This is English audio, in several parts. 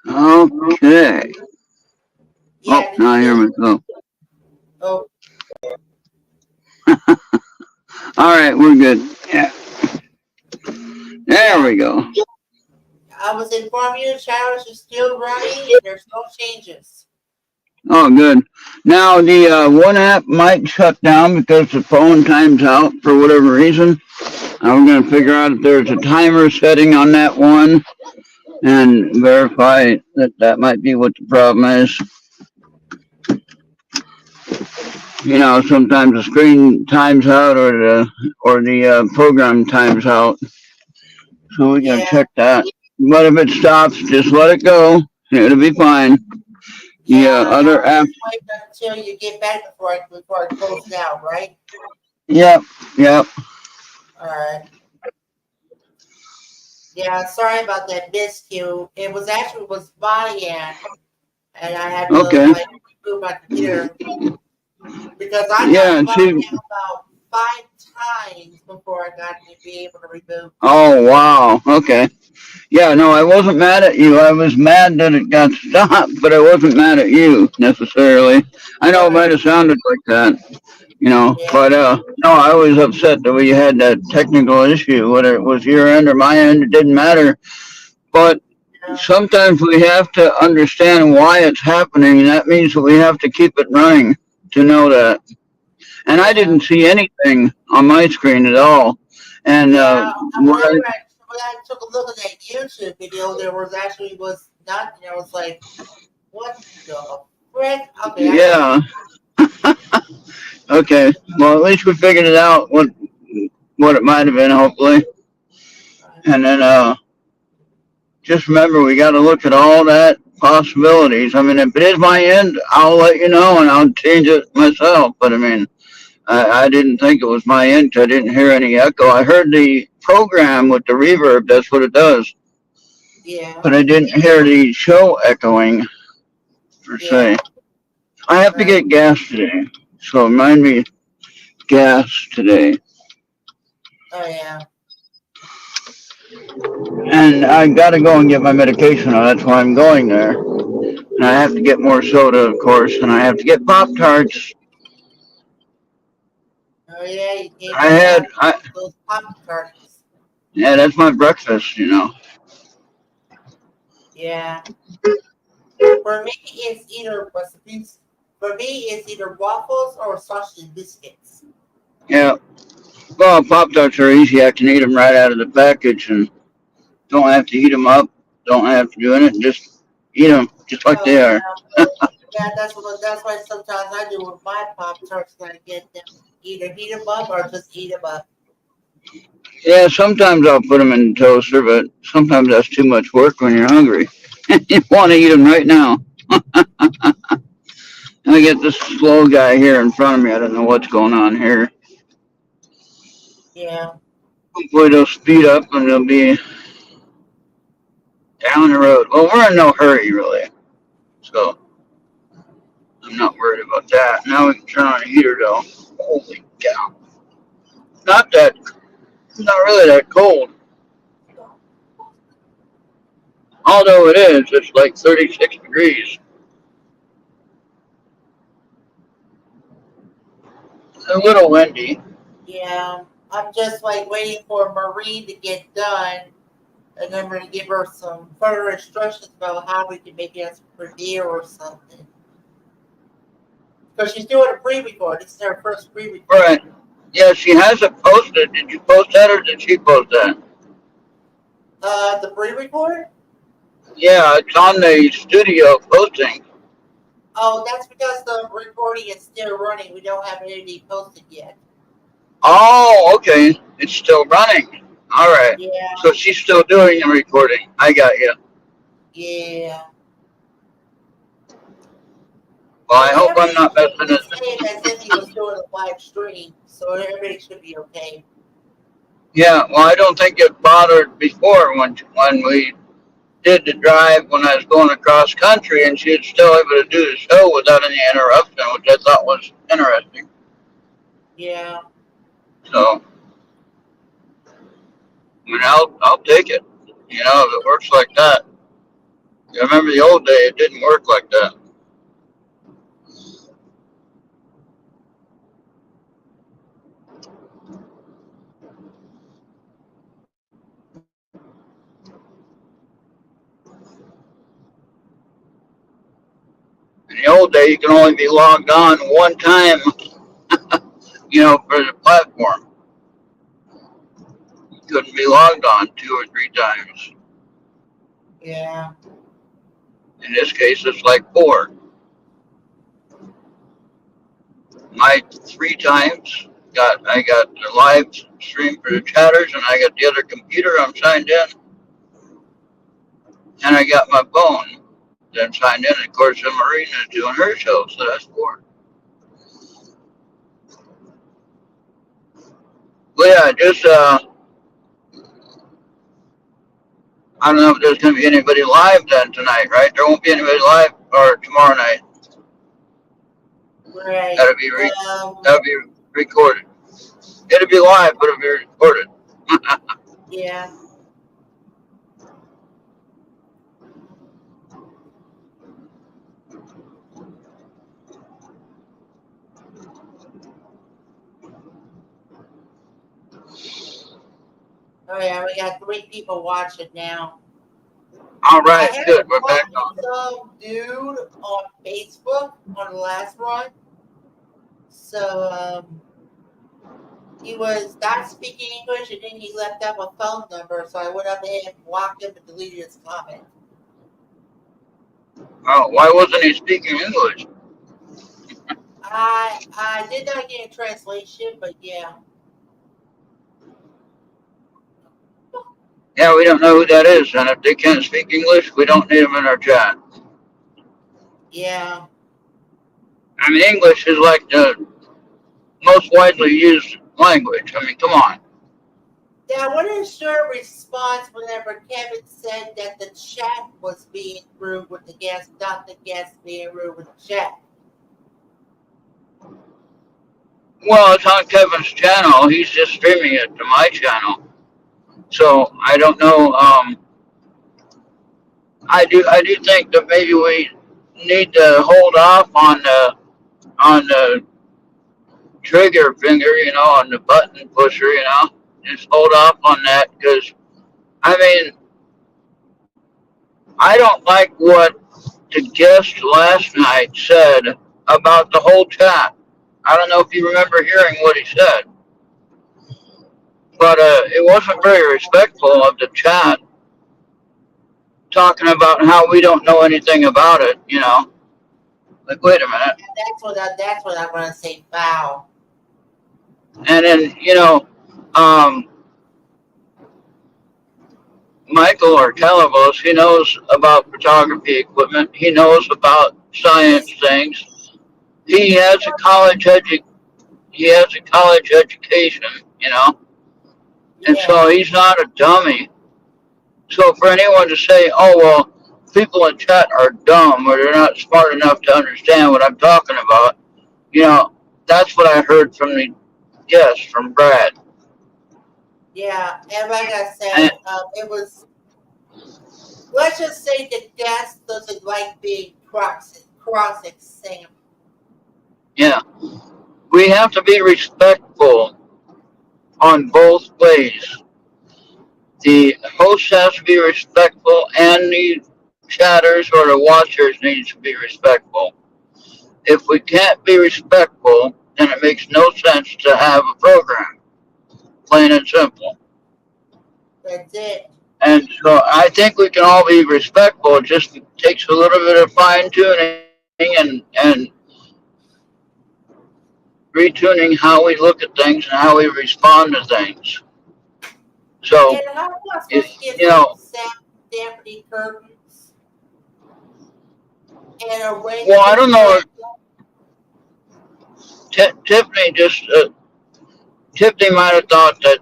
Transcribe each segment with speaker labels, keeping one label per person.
Speaker 1: Okay. Oh,
Speaker 2: Yeah, did
Speaker 1: now
Speaker 2: you
Speaker 1: here
Speaker 2: get?
Speaker 1: we go.
Speaker 2: Oh,
Speaker 1: All right, we're good. Yeah, there
Speaker 2: yeah.
Speaker 1: we go.
Speaker 2: I was informing you, showers are still running and there's no changes.
Speaker 1: Oh, good. Now the one app might shut down because the phone times out for whatever reason. I'm going to figure out if there's a timer setting on that one and verify that that might be what the problem is. You know, sometimes the screen times out or the program times out. So we got to
Speaker 2: Yeah,
Speaker 1: check that. But if it stops, just let it go. It'll be fine. The
Speaker 2: yeah.
Speaker 1: other
Speaker 2: I'll
Speaker 1: app.
Speaker 2: just wait until you get back before I close down, right?
Speaker 1: Yep, yep.
Speaker 2: All right. Yeah, sorry about that miscue. It was actually was my end, and I had to
Speaker 1: Okay.
Speaker 2: like reboot my computer because I got
Speaker 1: Yeah,
Speaker 2: locked
Speaker 1: see.
Speaker 2: down about 5 times before I got to be able to reboot.
Speaker 1: Oh, wow. Okay. Yeah, no, I wasn't mad at you. I was mad that it got stopped, but I wasn't mad at you necessarily. I know it might
Speaker 2: Right.
Speaker 1: have sounded like that,
Speaker 2: Yeah.
Speaker 1: but no, I was upset that we had that technical issue, whether it was your end or my end, it didn't matter. But
Speaker 2: Yeah.
Speaker 1: sometimes we have to understand why it's happening, and that means that we have to keep it running to know that. And I
Speaker 2: Yeah.
Speaker 1: didn't see anything on my screen at all. And
Speaker 2: Yeah,
Speaker 1: what I,
Speaker 2: when I took a look at that YouTube video, there was actually was not, you know, it's like, what the frick? Okay, I got
Speaker 1: yeah, okay. Well, at least we figured it out. What it might have been, hopefully.
Speaker 2: it.
Speaker 1: And then just remember, we got to look at all that possibilities. I mean, if it is my end, I'll let you know and I'll change it myself. But I mean, I didn't think it was my end 'cause I didn't hear any echo. I heard the program with the reverb. That's what it does.
Speaker 2: Yeah,
Speaker 1: But I didn't hear the show echoing per
Speaker 2: yeah,
Speaker 1: se. I have to
Speaker 2: right.
Speaker 1: get gas today, so remind me gas today.
Speaker 2: Oh yeah,
Speaker 1: And I got to go and get my medication. That's why I'm going there. And I have to get more soda, of course, and I have to get Pop Tarts.
Speaker 2: oh yeah. You can't
Speaker 1: I
Speaker 2: go
Speaker 1: had,
Speaker 2: without
Speaker 1: I
Speaker 2: those pop tarts.
Speaker 1: yeah, that's my breakfast.
Speaker 2: Yeah, for me it's either recipes. For me, it's either waffles or sausage and biscuits.
Speaker 1: Yeah. Well, Pop Tarts are easy. I can eat them right out of the package and don't have to heat them up. Don't have to do anything. Just eat them just like
Speaker 2: Oh
Speaker 1: they are.
Speaker 2: yeah, yeah. That's why sometimes I do with my pop tarts. I get them either heat them up or just eat them up.
Speaker 1: Yeah, sometimes I'll put them in the toaster, but sometimes that's too much work when you're hungry. You want to eat them right now. And I get this slow guy here in front of me. I don't know what's going on here.
Speaker 2: Yeah.
Speaker 1: Hopefully they'll speed up and they'll be down the road. Well, we're in no hurry really, so I'm not worried about that. Now we can turn on the heater though. Holy cow! Not that, not really that cold. Although it is, it's like 36 degrees. A little windy.
Speaker 2: Yeah, I'm just like waiting for Marie to get done, and then we're gonna give her some further instructions about how we can make it per deer or something. Because she's doing a pre-record. This is her first
Speaker 1: All
Speaker 2: pre-record.
Speaker 1: right. Yeah, she has it posted. Did you post that or did she post that?
Speaker 2: The pre-record?
Speaker 1: Yeah, it's on the studio posting.
Speaker 2: Oh, that's because the recording is still running. We don't have anything posted yet.
Speaker 1: Oh, okay. It's still running. All right.
Speaker 2: Yeah,
Speaker 1: So she's still doing the recording. I got you.
Speaker 2: yeah.
Speaker 1: Well, I
Speaker 2: But
Speaker 1: hope I'm
Speaker 2: everything
Speaker 1: not
Speaker 2: should
Speaker 1: messing
Speaker 2: be the
Speaker 1: it.
Speaker 2: same as if he was doing a live stream, so everything should be okay.
Speaker 1: Yeah, well, I don't think it bothered before when we did the drive when I was going across country, and she was still able to do the show without any interruption, which I thought was interesting.
Speaker 2: Yeah.
Speaker 1: So, I mean, I'll take it. You know, if it works like that. I remember the old day, it didn't work like that. In the old day, you can only be logged on one time, you know, for the platform. You couldn't be logged on 2 or 3 times.
Speaker 2: Yeah.
Speaker 1: In this case, it's like 4. My 3 times I got the live stream for the chatters, and I got the other computer I'm signed in, and I got my phone then signed in. And of course, the Marina is doing her show, so that's 4. But yeah, just I don't know if there's going to be anybody live then tonight, right? There won't be anybody live or tomorrow night.
Speaker 2: Right.
Speaker 1: That'll be recorded. It'll be live, but it'll be recorded.
Speaker 2: Yeah. Oh yeah, we got 3 people watching now.
Speaker 1: All right, good. We're back on.
Speaker 2: Some dude on Facebook on the last run. So he was not speaking English, and then he left out a phone number. So I went up to him, blocked him, and deleted his comment.
Speaker 1: Oh, why wasn't he speaking English?
Speaker 2: I did not get a translation, but yeah.
Speaker 1: Yeah, we don't know who that is, and if they can't speak English, we don't need them in our chat.
Speaker 2: Yeah.
Speaker 1: I mean, English is like the most widely used language. I mean, come on.
Speaker 2: Yeah, what is your response whenever Kevin said that the chat was being rude with the guest, not the guest being rude with the chat?
Speaker 1: Well, it's on Kevin's channel. He's just streaming it to my channel. So I don't know. I do think that maybe we need to hold off on the trigger finger, you know, on the button pusher, you know, just hold off on that, because I mean, I don't like what the guest last night said about the whole chat. I don't know if you remember hearing what he said, but it wasn't very respectful of the chat, talking about how we don't know anything about it, you know. Like, wait a minute.
Speaker 2: That's what I'm gonna say. Foul.
Speaker 1: And then, you know, Michael or Calabos, he knows about photography equipment. He knows about science things. He has a college education, you know, and so he's not a dummy. So for anyone to say, "Oh well, people in chat are dumb or they're not smart enough to understand what I'm talking about," you know, that's what I heard from from Brad.
Speaker 2: Yeah, and like I said, it was. Let's just say the guest doesn't like being cross-examined.
Speaker 1: Yeah, we have to be respectful on both ways. The host has to be respectful, and the chatters or the watchers need to be respectful. If we can't be respectful, then it makes no sense to have a program. Plain and simple.
Speaker 2: That's it.
Speaker 1: And so I think we can all be respectful. It just takes a little bit of fine tuning and retuning how we look at things and how we respond to things. So,
Speaker 2: And how about
Speaker 1: you know,
Speaker 2: dampening curtains and a way.
Speaker 1: Well, I don't know. Tiffany Tiffany might have thought that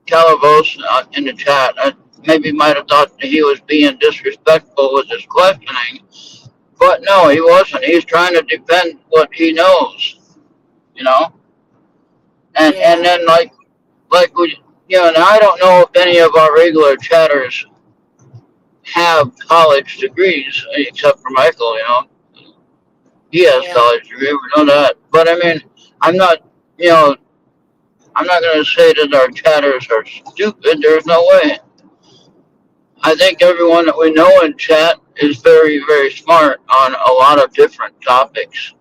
Speaker 1: Calabos in the chat maybe might have thought that he was being disrespectful with his questioning, but no, he wasn't. He's trying to defend what he knows, you know. And then like we, you know, and I don't know if any of our regular chatters have college degrees, except for Michael. He has
Speaker 2: Yeah,
Speaker 1: college degree. We know that. But I mean, I'm not. You know, I'm not going to say that our chatters are stupid. There's no way. I think everyone that we know in chat is very, very smart on a lot of different topics.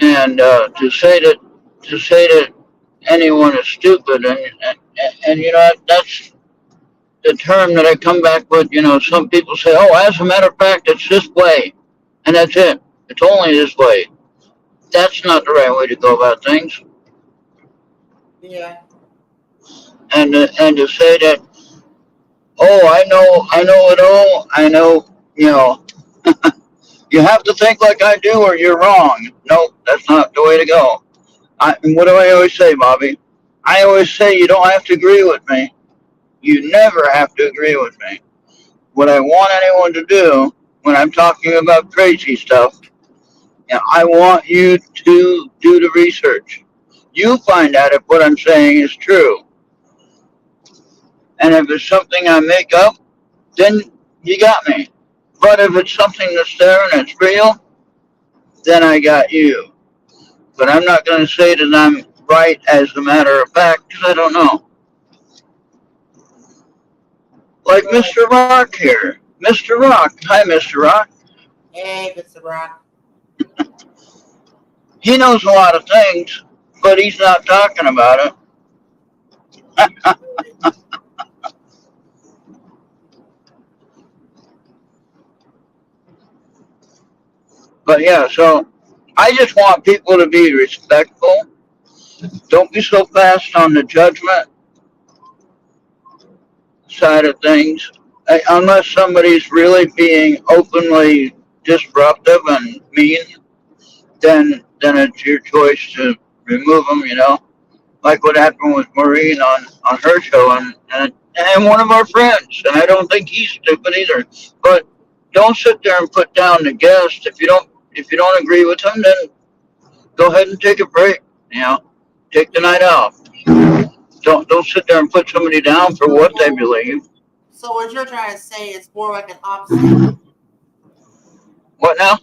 Speaker 1: And to say that anyone is stupid, and that's the term that I come back with. Some people say, "Oh, as a matter of fact, it's this way," and that's it. It's only this way. That's not the right way to go about things.
Speaker 2: yeah,
Speaker 1: And to say that, "Oh, I know it all. I know," you know, you have to think like I do, or you're wrong. No, that's not the way to go. What do I always say, Bobby? I always say you don't have to agree with me. You never have to agree with me. What I want anyone to do when I'm talking about crazy stuff, I want you to do the research. You find out if what I'm saying is true. And if it's something I make up, then you got me. But if it's something that's there and it's real, then I got you. But I'm not going to say that I'm right as a matter of fact because I don't know. Like
Speaker 2: right.
Speaker 1: Mr. Rock here. Mr. Rock. Hi, Mr. Rock.
Speaker 2: Hey, Mr. Rock.
Speaker 1: He knows a lot of things, but he's not talking about it. But yeah, so I just want people to be respectful. Don't be so fast on the judgment side of things. Unless somebody's really being openly disruptive and mean, then it's your choice to remove them. Like what happened with Maureen on her show, and one of our friends. And I don't think he's stupid either. But don't sit there and put down the guest if you don't agree with him. Then go ahead and take a break. Take the night off. Don't sit there and put somebody down for what they
Speaker 2: So,
Speaker 1: believe.
Speaker 2: so what you're trying to say is more like an offset.
Speaker 1: What now?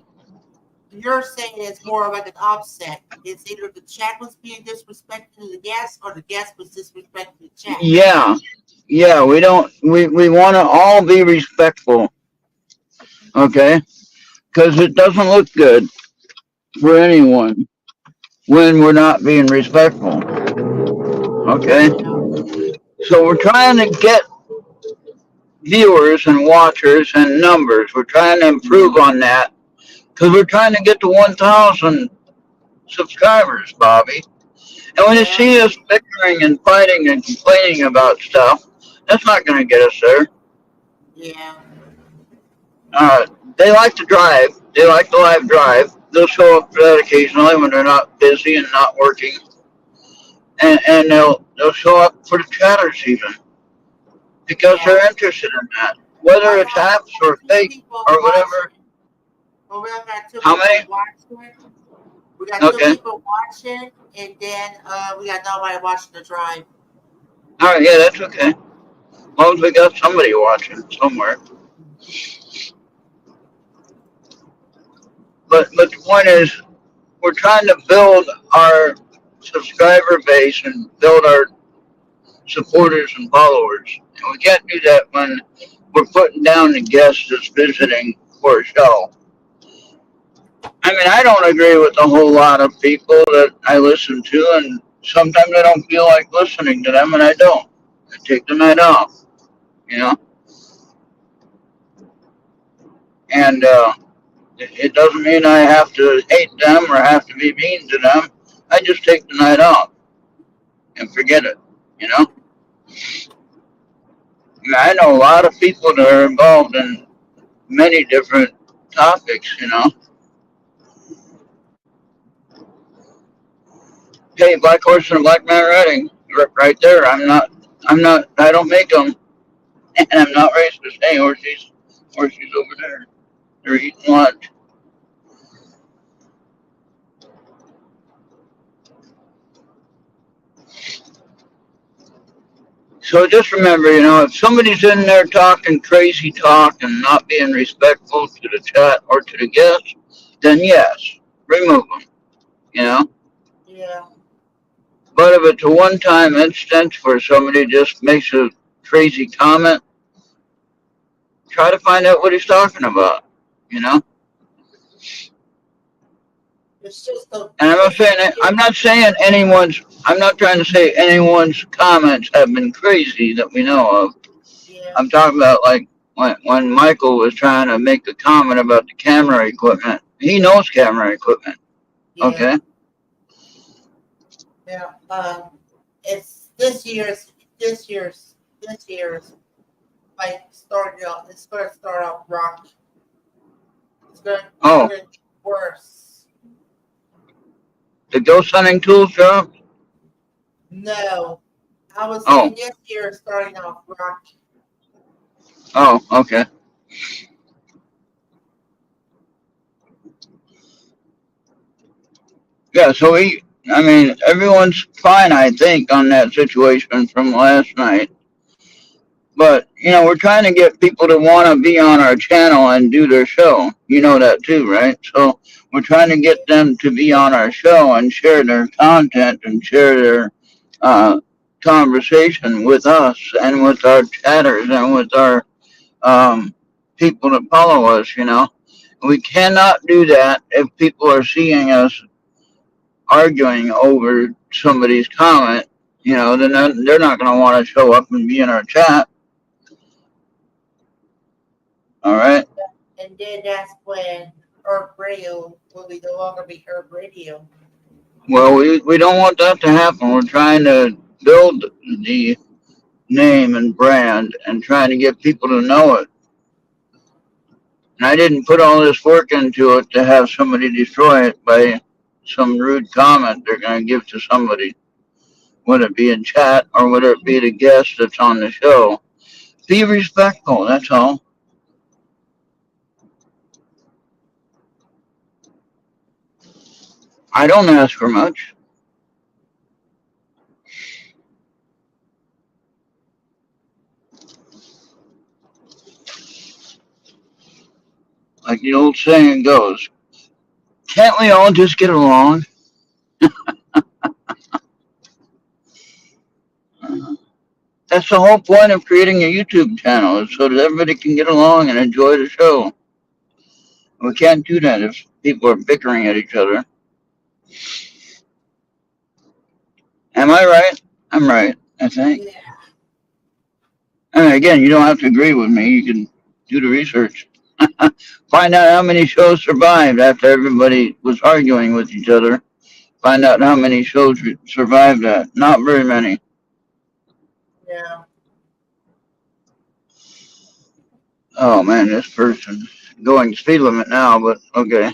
Speaker 2: You're saying it's more like an offset. It's either the chat was being disrespectful to the guest or the guest was disrespecting the chat.
Speaker 1: Yeah, yeah. We want to all be respectful, okay? Because it doesn't look good for anyone when we're not being respectful, okay?
Speaker 2: Yeah,
Speaker 1: So we're trying to get viewers and watchers and numbers. We're trying to improve on that because we're trying to get to 1,000 subscribers, Bobby. And when you
Speaker 2: yeah,
Speaker 1: see us bickering and fighting and complaining about stuff, that's not going to get us there.
Speaker 2: yeah,
Speaker 1: Uh, they like to drive. They like the live drive. They'll show up for that occasionally when they're not busy and not working, and they'll show up for the chatters even because
Speaker 2: yeah.
Speaker 1: they're interested in that, whether
Speaker 2: I
Speaker 1: it's
Speaker 2: got
Speaker 1: apps or
Speaker 2: two
Speaker 1: fake
Speaker 2: people
Speaker 1: or whatever.
Speaker 2: watching. Well, we got two
Speaker 1: How
Speaker 2: people
Speaker 1: many?
Speaker 2: watching. We got two
Speaker 1: Okay.
Speaker 2: people watching, and then we got nobody watching the drive.
Speaker 1: All right. Yeah, that's okay. As long as we got somebody watching somewhere. But the point is, we're trying to build our subscriber base and build our supporters and followers. And we can't do that when we're putting down the guest that's visiting for a show. I mean, I don't agree with a whole lot of people that I listen to, and sometimes I don't feel like listening to them, and I don't. I take the night off, you know? And it doesn't mean I have to hate them or have to be mean to them. I just take the night off and forget it, you know? I know a lot of people that are involved in many different topics. Hey, Black Horse and a Black Man Riding, right there. I don't make them, and I'm not racist. Hey, Horsey's over there. They're eating lunch. So just remember, if somebody's in there talking crazy talk and not being respectful to the chat or to the guests, then yes, remove them, you know.
Speaker 2: Yeah.
Speaker 1: But if it's a one-time instance where somebody just makes a crazy comment, try to find out what he's talking about, you know.
Speaker 2: It's just a.
Speaker 1: And I'm not trying to say anyone's comments have been crazy that we know of.
Speaker 2: Yeah.
Speaker 1: I'm talking about like when Michael was trying to make a comment about the camera equipment. He knows camera equipment,
Speaker 2: Yeah.
Speaker 1: okay?
Speaker 2: Yeah. It's this year's like starting out. It's going to start off rocky. It's going
Speaker 1: Oh,
Speaker 2: to get worse.
Speaker 1: the ghost hunting tools job?
Speaker 2: No, I was
Speaker 1: Oh,
Speaker 2: saying this year is starting off rocky.
Speaker 1: oh, okay. Yeah, so I mean, everyone's fine, I think, on that situation from last night. But, we're trying to get people to want to be on our channel and do their show. You know that too, right? So we're trying to get them to be on our show and share their content and share their conversation with us and with our chatters and with our people that follow us. We cannot do that if people are seeing us arguing over somebody's comment. Then they're not going to want to show up and be in our chat. All right.
Speaker 2: And then that's when Herb Radio will no longer be Herb Radio.
Speaker 1: Well, we don't want that to happen. We're trying to build the name and brand and trying to get people to know it. And I didn't put all this work into it to have somebody destroy it by some rude comment they're going to give to somebody, whether it be in chat or whether it be the guest that's on the show. Be respectful, that's all. I don't ask for much. Like the old saying goes, can't we all just get along? That's the whole point of creating a YouTube channel, is so that everybody can get along and enjoy the show. We can't do that if people are bickering at each other. Am I right? I'm right, I think.
Speaker 2: Yeah.
Speaker 1: And again, you don't have to agree with me. You can do the research. Find out how many shows survived after everybody was arguing with each other. Find out how many shows survived that. Not very many.
Speaker 2: Yeah.
Speaker 1: Oh man, this person going speed limit now, but okay.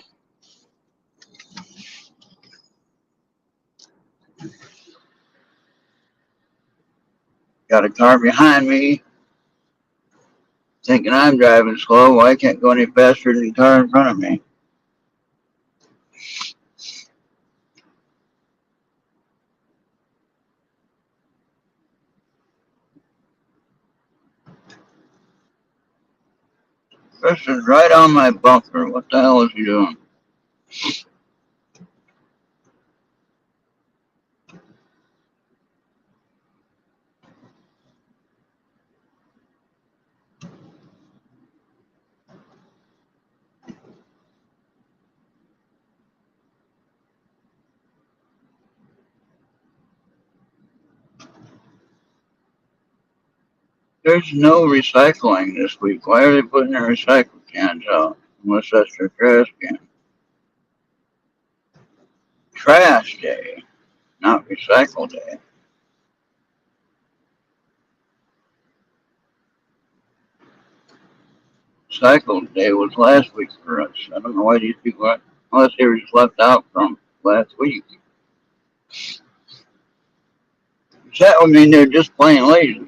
Speaker 1: Got a car behind me, thinking I'm driving slow. Well, I can't go any faster than the car in front of me. This is right on my bumper. What the hell is he doing? There's no recycling this week. Why are they putting their recycle cans out? Unless that's their trash can. Trash day, not recycle day. Cycle day was last week for us. I don't know why these people are, unless they were just left out from last week. That would mean they're just plain lazy.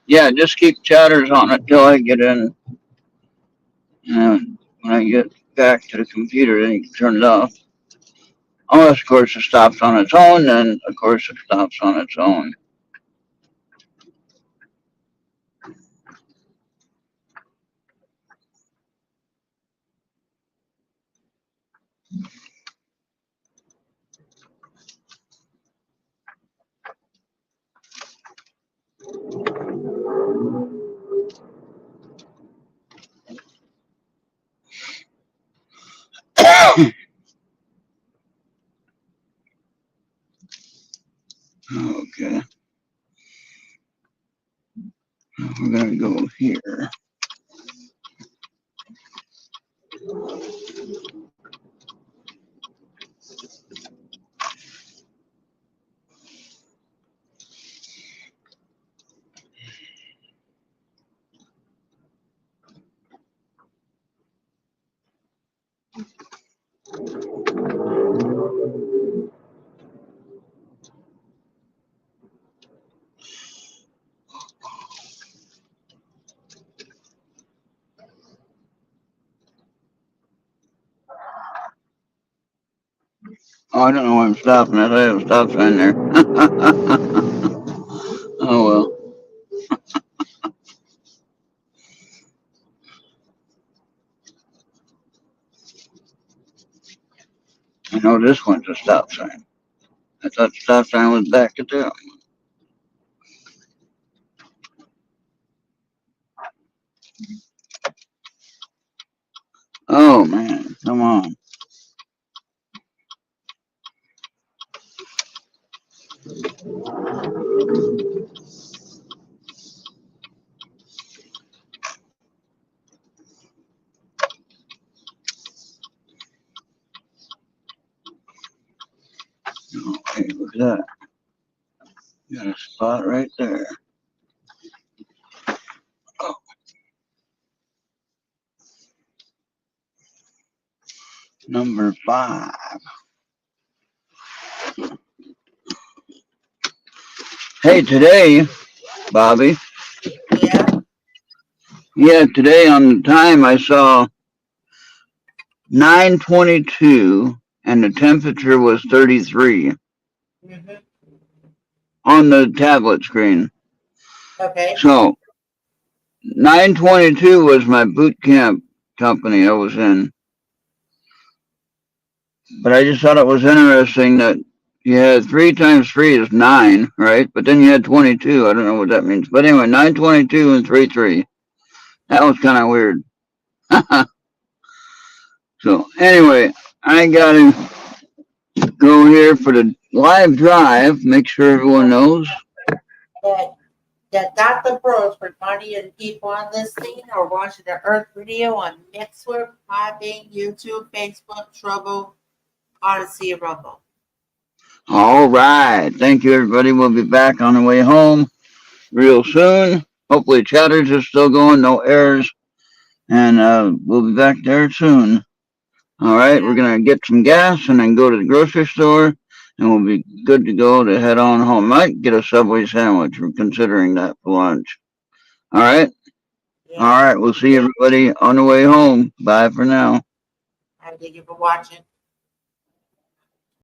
Speaker 1: Yeah, just keep chatters on it till I get in. And I get back to the computer, then you can turn it off. Unless, of course, it stops on its own, then, of course, it stops on its own. Okay. We're going to go here. Oh, I don't know why I'm stopping. I have a stop sign there. Oh, well. I know this one's a stop sign. I thought the stop sign was back at there. Oh, man. Come on. Okay, look at that. Got a spot right there. Oh, number 5. Hey, today, Bobby. Yeah, today on the time I saw 9:22 and the temperature was 33 on the tablet screen.
Speaker 2: Okay.
Speaker 1: So 9:22 was my boot camp company I was in. But I just thought it was interesting that you had 3 times 3 is 9, right? But then you had 22. I don't know what that means. But anyway, 9:22 and 33. That was kind of weird. So anyway, I got to go here for the live drive. Make sure everyone knows.
Speaker 2: That Dr. Bros reminding you to keep on listening or watching the Earth video on Mixer, Podbean, YouTube, Facebook, Trouble, Odyssey, and Rumble.
Speaker 1: All right. Thank you, everybody. We'll be back on the way home real soon. Hopefully, chatters are still going, no errors. And we'll be back there soon. All right. We're going to get some gas and then go to the grocery store. And we'll be good to go to head on home. Might get a Subway sandwich. We're considering that for lunch. All right? Yeah. All right. We'll see everybody on the way home. Bye for now.
Speaker 2: Thank you for watching.